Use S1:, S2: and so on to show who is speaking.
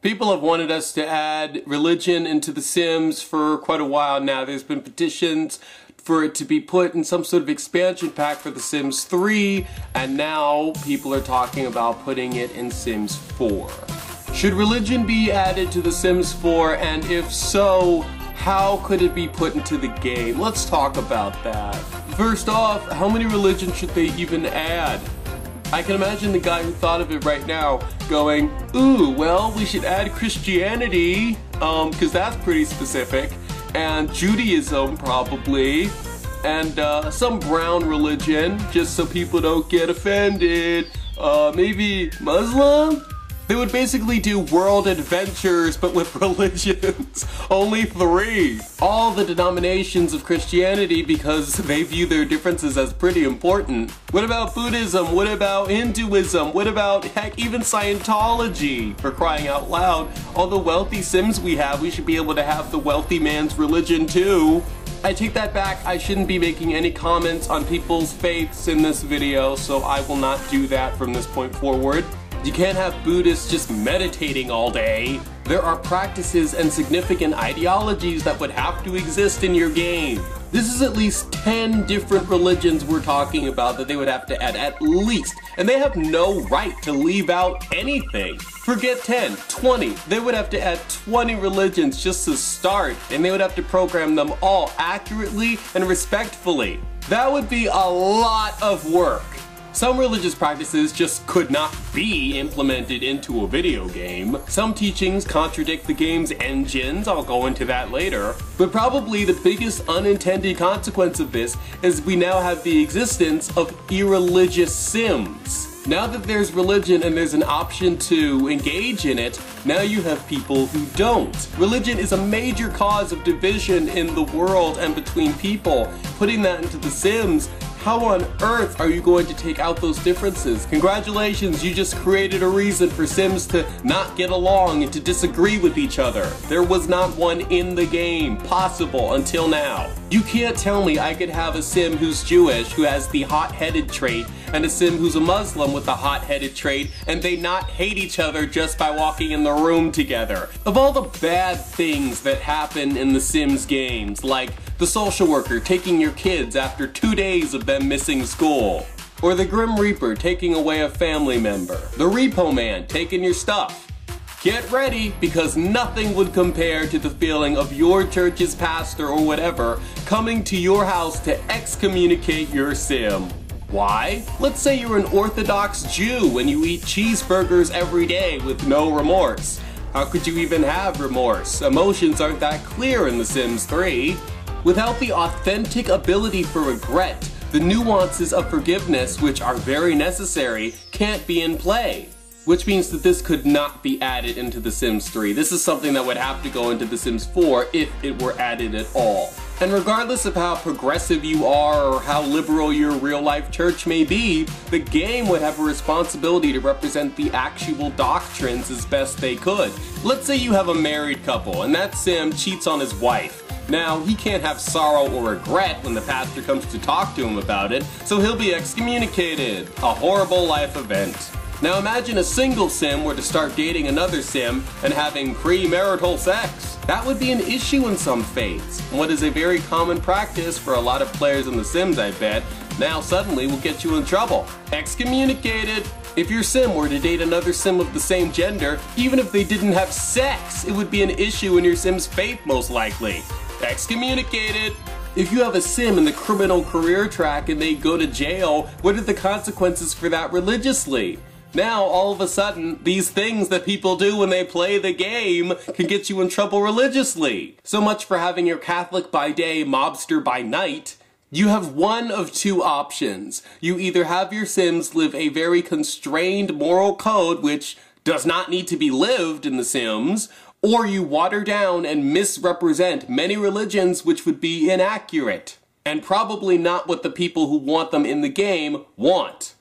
S1: People have wanted us to add religion into The Sims for quite a while now. There's been petitions for it to be put in some sort of expansion pack for The Sims 3, and now people are talking about putting it in Sims 4. Should religion be added to The Sims 4, and if so, how could it be put into the game? Let's talk about that. First off, how many religions should they even add? I can imagine the guy who thought of it right now going, ooh, well, we should add Christianity, because that's pretty specific, and Judaism probably, and some brown religion, just so people don't get offended, maybe Muslim? They would basically do world adventures, but with religions. Only 3. All the denominations of Christianity, because they view their differences as pretty important. What about Buddhism? What about Hinduism? What about, heck, even Scientology? For crying out loud. All the wealthy Sims we have, we should be able to have the wealthy man's religion too. I take that back. I shouldn't be making any comments on people's faiths in this video, so I will not do that from this point forward. You can't have Buddhists just meditating all day. There are practices and significant ideologies that would have to exist in your game. This is at least 10 different religions we're talking about that they would have to add, at least. And they have no right to leave out anything. Forget 10, 20. They would have to add 20 religions just to start, and they would have to program them all accurately and respectfully. That would be a lot of work. Some religious practices just could not be implemented into a video game. Some teachings contradict the game's engines, I'll go into that later. But probably the biggest unintended consequence of this is we now have the existence of irreligious Sims. Now that there's religion and there's an option to engage in it, now you have people who don't. Religion is a major cause of division in the world and between people. Putting that into The Sims, how on earth are you going to take out those differences? Congratulations, you just created a reason for Sims to not get along and to disagree with each other. There was not one in the game possible until now. You can't tell me I could have a Sim who's Jewish, who has the hot-headed trait, and a Sim who's a Muslim with the hot-headed trait, and they not hate each other just by walking in the room together. Of all the bad things that happen in the Sims games, like the social worker taking your kids after 2 days of them missing school, or the Grim Reaper taking away a family member, the Repo Man taking your stuff. Get ready, because nothing would compare to the feeling of your church's pastor or whatever coming to your house to excommunicate your Sim. Why? Let's say you're an Orthodox Jew and you eat cheeseburgers every day with no remorse. How could you even have remorse? Emotions aren't that clear in The Sims 3. Without the authentic ability for regret, the nuances of forgiveness, which are very necessary, can't be in play. Which means that this could not be added into The Sims 3. This is something that would have to go into The Sims 4 if it were added at all. And regardless of how progressive you are or how liberal your real-life church may be, the game would have a responsibility to represent the actual doctrines as best they could. Let's say you have a married couple and that Sim cheats on his wife. Now, he can't have sorrow or regret when the pastor comes to talk to him about it, so he'll be excommunicated. A horrible life event. Now imagine a single Sim were to start dating another Sim and having premarital sex. That would be an issue in some faiths, and what is a very common practice for a lot of players in The Sims, I bet, now suddenly will get you in trouble. Excommunicated! If your Sim were to date another Sim of the same gender, even if they didn't have sex, it would be an issue in your Sim's faith most likely. Excommunicated! If you have a Sim in the criminal career track and they go to jail, what are the consequences for that religiously? Now, all of a sudden, these things that people do when they play the game can get you in trouble religiously. So much for having your Catholic by day, mobster by night. You have one of two options. You either have your Sims live a very constrained moral code, which does not need to be lived in The Sims, or you water down and misrepresent many religions which would be inaccurate, and probably not what the people who want them in the game want.